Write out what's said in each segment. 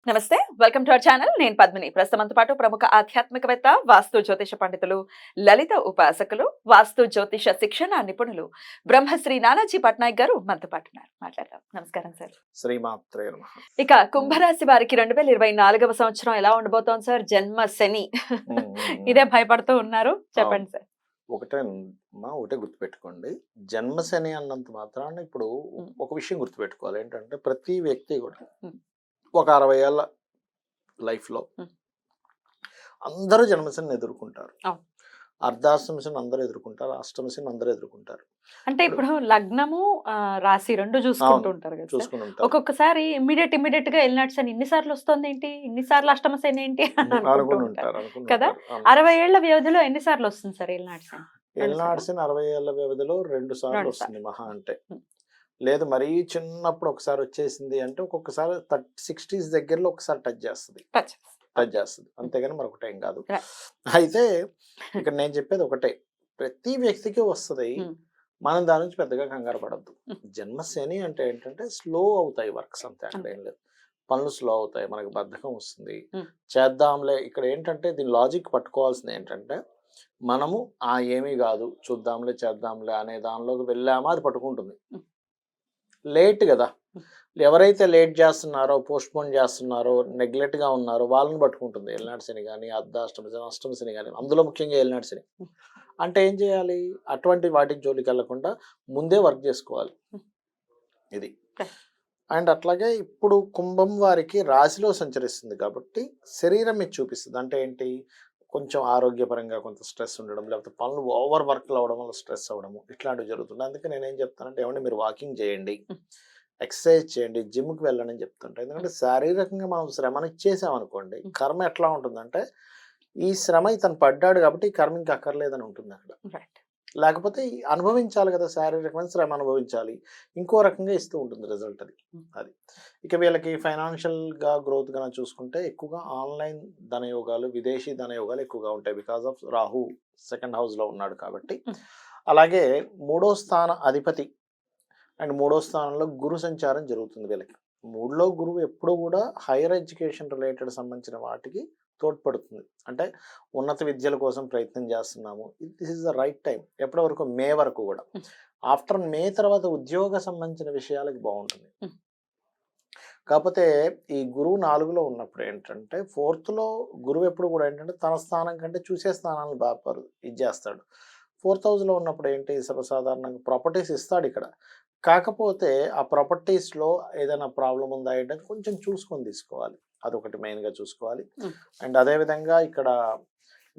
నమస్తే, welcome to our channel. నేను పద్మిని. ప్రస్తుతంతో పాటు ప్రముఖ ఆధ్యాత్మికవేత్త, వాస్తు జ్యోతిష పండితులు, లలిత ఉపాసకులు, వాస్తు జ్యోతిష శిక్షణ నిపుణులు బ్రహ్మశ్రీ నానాజీ పట్నాయక్ గారు మనతో పాటు ఉన్నారు. మాట్లాడదాం. నమస్కారం సార్. శ్రీమాత్రే నమః. ఇక కుంభరాశి వారికి 2024వ సంవత్సరం ఎలా ఉండబోతోంది సార్? జన్మ శని ఇదే భయపడుతూ ఉన్నారు, చెప్పండి సార్. ఒకటే గుర్తుపెట్టుకోండి, జన్మశని అన్నంత మాత్రాన ఇప్పుడు ఒక విషయం గుర్తుపెట్టుకోవాలి. ఏంటంటే ప్రతి వ్యక్తి కూడా ఒక 60 ఏళ్ళ లైఫ్లో అందరూ జన్మశని ఎదుర్కొంటారు. అర్ధాష్టమశని అందరూ ఎదుర్కొంటారు, అష్టమశని అందరూ ఎదుర్కొంటారు. అంటే ఇప్పుడు లగ్నము రాశి రెండు చూసుకుంటూ ఉంటారు కదా, చూసుకుంటారు. ఒక్కొక్కసారి ఇమ్మీడియట్ గా ఎల్నాటి శని ఇన్నిసార్లు వస్తుంది ఏంటి, ఇన్నిసార్లు అష్టమ శని ఏంటి అనుకుంటారు కదా. 60 ఏళ్ల వ్యవధిలో ఎన్నిసార్లు వస్తుంది సార్ ఎల్నాటి శని? ఎల్నాటి శని 60 ఏళ్ల వ్యవధిలో 2 సార్లు వస్తుంది మహా అంటే. లేదు మరీ చిన్నప్పుడు ఒకసారి వచ్చేసింది అంటే ఒక్కొక్కసారి 60s దగ్గరలో ఒకసారి టచ్ చేస్తుంది, అంతేగాని మరొకటి ఏం కాదు. అయితే ఇక్కడ నేను చెప్పేది ఒకటే, ప్రతి వ్యక్తికి వస్తుంది, మనం దాని నుంచి పెద్దగా కంగారు పడద్దు. జన్మశని అంటే ఏంటంటే స్లో అవుతాయి వర్క్స్, అంతే, అక్కడ ఏం లేదు. పనులు స్లో అవుతాయి, మనకు బద్ధకం వస్తుంది, చేద్దాంలే. ఇక్కడ ఏంటంటే దీని లాజిక్ పట్టుకోవాల్సింది ఏంటంటే, మనము ఏమీ కాదు చూద్దాంలే చేద్దాంలే అనే దానిలోకి వెళ్ళామా అది పట్టుకుంటుంది. లేట్ కదా, ఎవరైతే లేట్ చేస్తున్నారో, పోస్ట్పోన్ చేస్తున్నారో, నెగ్లెక్ట్గా ఉన్నారో వాళ్ళని పట్టుకుంటుంది ఏలినాటి శని కానీ, అష్టమ శని కానీ, అందులో ముఖ్యంగా ఏలినాటి శని. అంటే ఏం చేయాలి, అటువంటి వాటికి జోలికి వెళ్లకుండా ముందే వర్క్ చేసుకోవాలి ఇది. అండ్ అట్లాగే ఇప్పుడు కుంభం వారికి రాశిలో సంచరిస్తుంది కాబట్టి శరీరం ఇది చూపిస్తుంది. అంటే ఏంటి, కొంచెం ఆరోగ్యపరంగా కొంత స్ట్రెస్ ఉండడం, లేకపోతే పనులు ఓవర్ వర్క్లు అవ్వడం వల్ల స్ట్రెస్ అవ్వడము, ఇట్లాంటివి జరుగుతుంది. అందుకే నేనేం చెప్తానంటే, ఏమంటే మీరు వాకింగ్ చేయండి, ఎక్సర్సైజ్ చేయండి, జిమ్కి వెళ్ళండి అని చెప్తుంటాను. ఎందుకంటే శారీరకంగా మనం శ్రమను ఇచ్చేసామనుకోండి, కర్మ ఎట్లా ఉంటుందంటే, ఈ శ్రమ ఇతను పడ్డాడు కాబట్టి ఈ కర్మ ఇంకా అక్కర్లేదని ఉంటుంది అక్కడ. లేకపోతే అనుభవించాలి కదా, శారీరకమైన శ్రమ అనుభవించాలి, ఇంకో రకంగా ఇస్తూ ఉంటుంది రిజల్ట్ అది. ఇక వీళ్ళకి ఫైనాన్షియల్గా గ్రోత్గా చూసుకుంటే ఎక్కువగా ఆన్లైన్ ధనయోగాలు, విదేశీ ధనయోగాలు ఎక్కువగా ఉంటాయి. బికాస్ ఆఫ్ రాహు 2nd హౌస్లో ఉన్నాడు కాబట్టి. అలాగే 3వ స్థాన అధిపతి అండ్ 3వ స్థానంలో గురు సంచారం జరుగుతుంది వీళ్ళకి. 3లో గురువు ఎప్పుడు కూడా హైయర్ ఎడ్యుకేషన్ రిలేటెడ్ సంబంధించిన వాటికి తోడ్పడుతుంది. అంటే ఉన్నత విద్యల కోసం ప్రయత్నం చేస్తున్నాము, this is the right time. ఎప్పటి వరకు, మే వరకు కూడా. ఆఫ్టర్ మే తర్వాత ఉద్యోగ సంబంధించిన విషయాలకి బాగుంటుంది. కాకపోతే ఈ గురువు 4లో ఉన్నప్పుడు ఏంటంటే, 4th గురువు ఎప్పుడు కూడా ఏంటంటే తన స్థానం కంటే చూసే స్థానాలను బాగా ఇది చేస్తాడు. 4th హౌస్లో ఉన్నప్పుడు ఏంటి, సర్వసాధారణంగా ప్రాపర్టీస్ ఇస్తాడు ఇక్కడ. కాకపోతే ఆ ప్రాపర్టీస్లో ఏదైనా ప్రాబ్లం ఉందా ఏంటంటే కొంచెం చూసుకొని తీసుకోవాలి, అదొకటి మెయిన్గా చూసుకోవాలి. అండ్ అదేవిధంగా ఇక్కడ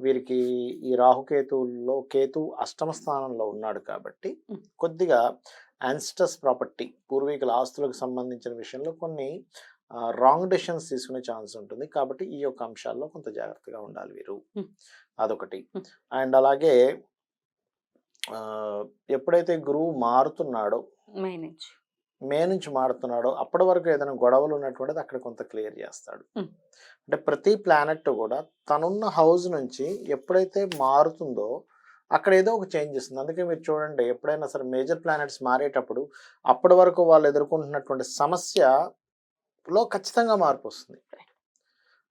వీరికి ఈ రాహుకేతువుల్లో కేతు అష్టమ స్థానంలో ఉన్నాడు కాబట్టి కొద్దిగా యాన్స్టస్ ప్రాపర్టీ, పూర్వీకుల ఆస్తులకు సంబంధించిన విషయంలో కొన్ని రాంగ్ డెసిషన్స్ తీసుకునే ఛాన్స్ ఉంటుంది. కాబట్టి ఈ యొక్క అంశాల్లో కొంత జాగ్రత్తగా ఉండాలి వీరు, అదొకటి. అండ్ అలాగే ఎప్పుడైతే గురువు మారుతున్నాడో, మే నుంచి మారుతున్నాడో, అప్పటి వరకు ఏదైనా గొడవలు ఉన్నటువంటిది అక్కడ కొంత క్లియర్ చేస్తాడు. అంటే ప్రతి ప్లానెట్ కూడా తనున్న హౌస్ నుంచి ఎప్పుడైతే మారుతుందో అక్కడ ఏదో ఒక చేంజ్ వస్తుంది. అందుకే మీరు చూడండి, ఎప్పుడైనా సరే మేజర్ ప్లానెట్స్ మారేటప్పుడు అప్పటి వరకు వాళ్ళు ఎదుర్కొంటున్నటువంటి సమస్యలో ఖచ్చితంగా మార్పు వస్తుంది.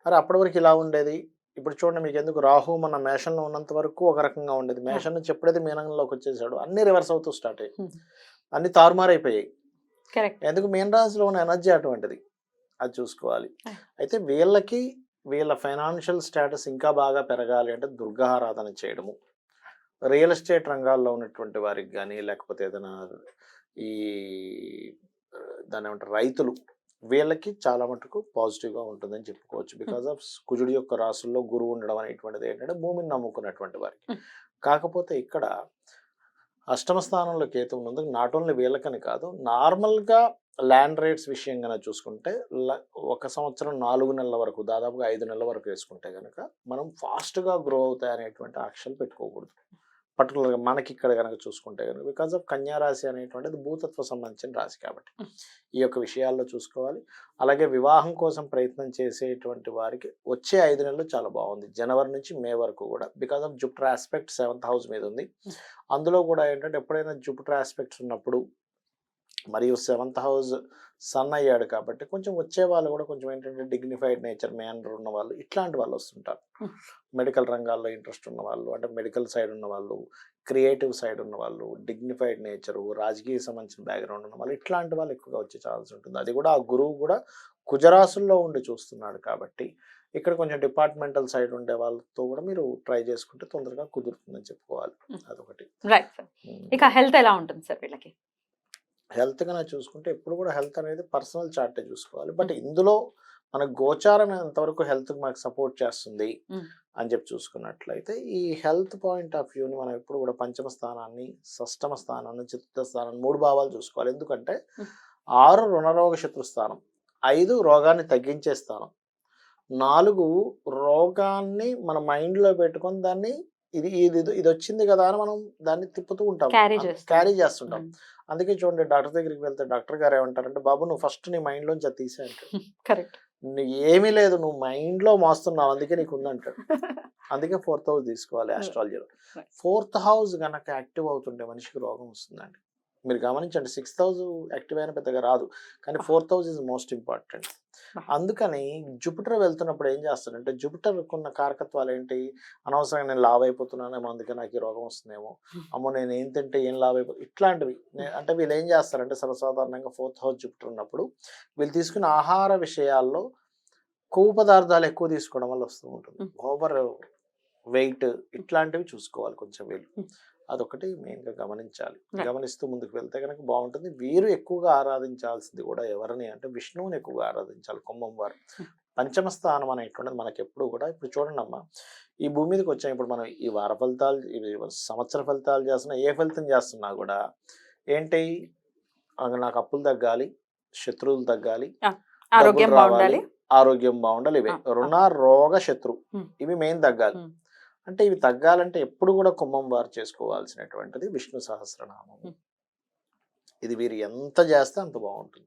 అరే అప్పటి వరకు ఇలా ఉండేది, ఇప్పుడు చూడండి మీకు ఎందుకు, రాహు మన మేషంలో ఉన్నంత వరకు ఒక రకంగా ఉండేది, మేషం నుంచి ఎప్పుడైతే మీనంలోకి వచ్చేసాడు అన్ని రివర్స్ అవుతూ స్టార్ట్ అయ్యాయి, అన్ని తారుమారైపోయాయి. ఎందుకు, మీన రాశిలో ఉన్న ఎనర్జీ అటువంటిది, అది చూసుకోవాలి. అయితే వీళ్ళకి వీళ్ళ ఫైనాన్షియల్ స్టేటస్ ఇంకా బాగా పెరగాలి అంటే దుర్గారాధన చేయడము, రియల్ ఎస్టేట్ రంగాల్లో ఉన్నటువంటి వారికి కానీ, లేకపోతే ఏదైనా ఈ దాని ఏమంటారు రైతులు, వీళ్ళకి చాలా మటుకు పాజిటివ్గా ఉంటుందని చెప్పుకోవచ్చు. బికాస్ ఆఫ్ కుజుడి యొక్క రాసుల్లో గురువు ఉండడం అనేటువంటిది ఏంటంటే భూమిని నమ్ముకున్నటువంటి వారికి. కాకపోతే ఇక్కడ అష్టమ స్థానంలో కేతు ఉన్నందుకు నాట్ ఓన్లీ వీళ్ళకని కాదు, నార్మల్గా ల్యాండ్ రేట్స్ విషయం కనుక చూసుకుంటే 1 సంవత్సరం 4 నెలల వరకు, దాదాపుగా 5 నెలల వరకు వేసుకుంటే కనుక మనం ఫాస్ట్గా గ్రో అవుతాయి అనేటువంటి ఆశలు పెట్టుకోకూడదు. పర్టికులర్గా మనకి ఇక్కడ కనుక చూసుకుంటే కనుక, బికాజ్ ఆఫ్ కన్యా రాశి అనేటువంటిది భూతత్వ సంబంధించిన రాశి కాబట్టి ఈ యొక్క విషయాల్లో చూసుకోవాలి. అలాగే వివాహం కోసం ప్రయత్నం చేసేటువంటి వారికి వచ్చే 5 నెలలు చాలా బాగుంది, జనవరి నుంచి మే వరకు కూడా. Because of Jupiter aspect 7th house మీద ఉంది. అందులో కూడా ఏంటంటే ఎప్పుడైనా జూపిటర్ ఆస్పెక్ట్స్ ఉన్నప్పుడు మరియు 7th హౌస్ సన్ అయ్యాడు కాబట్టి కొంచెం వచ్చే వాళ్ళు కూడా కొంచెం ఏంటంటే డిగ్నిఫైడ్ నేచర్ మేనర్ ఉన్న వాళ్ళు ఇట్లాంటి వాళ్ళు వస్తుంటారు. మెడికల్ రంగాల్లో ఇంట్రెస్ట్ ఉన్న వాళ్ళు, అంటే మెడికల్ సైడ్ ఉన్న వాళ్ళు, క్రియేటివ్ సైడ్ ఉన్న వాళ్ళు, డిగ్నిఫైడ్ నేచరు, రాజకీయ సంబంధించిన బ్యాక్గ్రౌండ్ ఉన్న వాళ్ళు, ఇట్లాంటి వాళ్ళు ఎక్కువగా వచ్చే ఛాన్స్ ఉంటుంది. అది కూడా ఆ గురువు కూడా కుజరాశుల్లో ఉండి చూస్తున్నాడు కాబట్టి ఇక్కడ కొంచెం డిపార్ట్మెంటల్ సైడ్ ఉండే వాళ్ళతో కూడా మీరు ట్రై చేసుకుంటే తొందరగా కుదురుతుందని చెప్పుకోవాలి. అదొకటి. Right sir. ఇక హెల్త్ ఎలా ఉంటుంది సార్ వీళ్ళకి? హెల్త్ కన్నా చూసుకుంటే ఎప్పుడు కూడా హెల్త్ అనేది పర్సనల్ చార్టే చూసుకోవాలి. బట్ ఇందులో మన గోచారం ఎంతవరకు హెల్త్ మనకు సపోర్ట్ చేస్తుంది అని చెప్పి చూసుకున్నట్లయితే ఈ హెల్త్ పాయింట్ ఆఫ్ వ్యూని మనం ఎప్పుడు కూడా పంచమ స్థానాన్ని, షష్టమ స్థానాన్ని, చతుర్థ స్థానాన్ని 3 భావాలు చూసుకోవాలి. ఎందుకంటే 6 రుణరోగ శత్రు స్థానం, 5 రోగాన్ని తగ్గించే స్థానం, 4 రోగాన్ని మన మైండ్లో పెట్టుకొని దాన్ని ఇది ఇది ఇది వచ్చింది కదా అని మనం దాన్ని తిప్పుతూ ఉంటాం, క్యారీ చేస్తుంటాం. అందుకే చూడండి, డాక్టర్ దగ్గరికి వెళ్తే డాక్టర్ గారు ఏమంటారంటే, బాబు నువ్వు ఫస్ట్ నీ మైండ్లోంచి అది తీసే అంటాడు. కరెక్ట్. ఏమీ లేదు, నువ్వు మైండ్లో మోస్తున్నావు, అందుకే నీకు ఉందంటాడు. అందుకే 4th హౌస్ తీసుకోవాలి ఆస్ట్రాలజీలో. 4th హౌస్ కనుక యాక్టివ్ అవుతుంటే మనిషికి రోగం వస్తుందండి. మీరు గమనించండి, 6th హౌస్ యాక్టివ్ అయిన పెద్దగా రాదు, కానీ 4th house is most important. అందుకని జూపిటర్ వెళ్తున్నప్పుడు ఏం చేస్తాడంటే, జూపిటర్కున్న కారకత్వాలు ఏంటి, అనవసరంగా నేను లావ్ అయిపోతున్నానేమో అందుకే నాకు ఈ రోగం వస్తుందేమో, అమ్మో నేను ఏం తింటే ఏం లావ్ ఇట్లాంటివి. అంటే వీళ్ళు ఏం చేస్తారంటే సర్వసాధారణంగా 4th హౌస్ జూపిటర్ ఉన్నప్పుడు వీళ్ళు తీసుకున్న ఆహార విషయాల్లో కొవ్వు పదార్థాలు ఎక్కువ తీసుకోవడం వల్ల వస్తూ ఉంటుంది. ఓవర్ వెయిట్ ఇట్లాంటివి చూసుకోవాలి కొంచెం వీళ్ళు. అదొకటి మెయిన్గా గమనించాలి. గమనిస్తూ ముందుకు వెళ్తే కనుక బాగుంటుంది. వీరు ఎక్కువగా ఆరాధించాల్సింది కూడా ఎవరిని అంటే విష్ణువుని ఎక్కువగా ఆరాధించాలి. కుంభం వారు పంచమ స్థానం అనేటువంటిది మనకి ఎప్పుడు కూడా, ఇప్పుడు చూడండి అమ్మా, ఈ భూమి మీదకి వచ్చాం, ఇప్పుడు మనం ఈ వార ఫలితాలు, ఇవి సంవత్సర ఫలితాలు చేస్తున్నా, ఏ ఫలితం చేస్తున్నా కూడా ఏంటి, నాకు అప్పులు తగ్గాలి, శత్రువులు తగ్గాలి, ఆరోగ్యం బాగుండాలి, ఆరోగ్యం బాగుండాలి, ఇవే రుణ రోగ శత్రు ఇవి మెయిన్ తగ్గాలి. అంటే ఇవి తగ్గాలంటే ఎప్పుడు కూడా కుంభం వారు చేసుకోవాల్సినటువంటిది విష్ణు సహస్రనామం. ఇది వీరు ఎంత చేస్తే అంత బాగుంటుంది.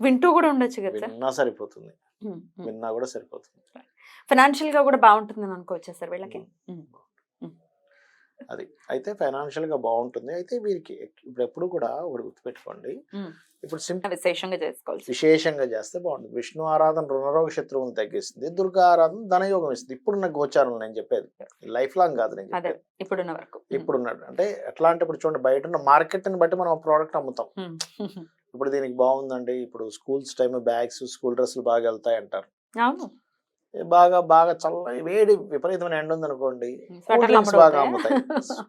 వింటూ కూడా ఉండొచ్చు కదా, విన్నా సరిపోతుంది, విన్నా కూడా సరిపోతుంది. ఫైనాన్షియల్ గా కూడా బాగుంటుంది అనుకోవచ్చా సార్ వీళ్ళకి? అది అయితే ఫైనాన్షియల్ గా బాగుంటుంది. అయితే వీరికి ఇప్పుడు ఎప్పుడు కూడా ఒకటి గుర్తుపెట్టుకోండి, ఇప్పుడు విశేషంగా చేస్తే బాగుంటుంది. విష్ణు ఆరాధన రుణరోగ శత్రువుని తగ్గిస్తుంది, దుర్గా ఆరాధన ధనయోగం ఇస్తుంది. ఇప్పుడున్న గోచారం నేను చెప్పేది, లైఫ్ లాంగ్ కాదు నేను చెప్పేది, ఇప్పుడున్న వరకు. ఇప్పుడున్నట్టు అంటే ఎట్లా అంటే, ఇప్పుడు చూడండి బయట ఉన్న మార్కెట్ ని బట్టి మనం ప్రోడక్ట్ అమ్ముతాం. ఇప్పుడు దీనికి బాగుందండి, ఇప్పుడు స్కూల్స్ టైమ్ బ్యాగ్స్, స్కూల్ డ్రెస్సులు బాగా వెళ్తాయి అంటారు. బాగా బాగా చల్ల వేడి విపరీతమైన ఎండ ఉంది అనుకోండి, కూల్ డ్రింక్స్ బాగా అమ్ముతాయి,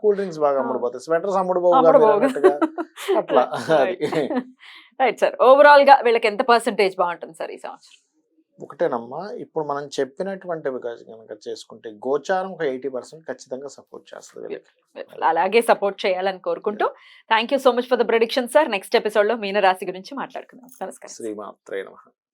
కూల్ డ్రింక్స్ బాగా అమ్ముడుపోతాయి, స్వెటర్స్ అమ్ముడుపోగా అట్లా. Right sir. ఓవరాల్ గా వీళ్ళకి ఎంత పర్సెంటేజ్ బాగుంటుంది సార్ ఈ సంవత్సరం? ఒకటేనమ్మా, ఇప్పుడు మనం చెప్పినటువంటి కనుక చేసుకుంటే గోచారం ఒక 80% ఖచ్చితంగా సపోర్ట్ చేస్తుంది. అలాగే సపోర్ట్ చేయాలని కోరుకుంటూ thank you so much for the prediction sir. Next episode లో మీన రాశి గురించి మాట్లాడుకుందాం. నమస్కారం. శ్రీమాత్రే నమః.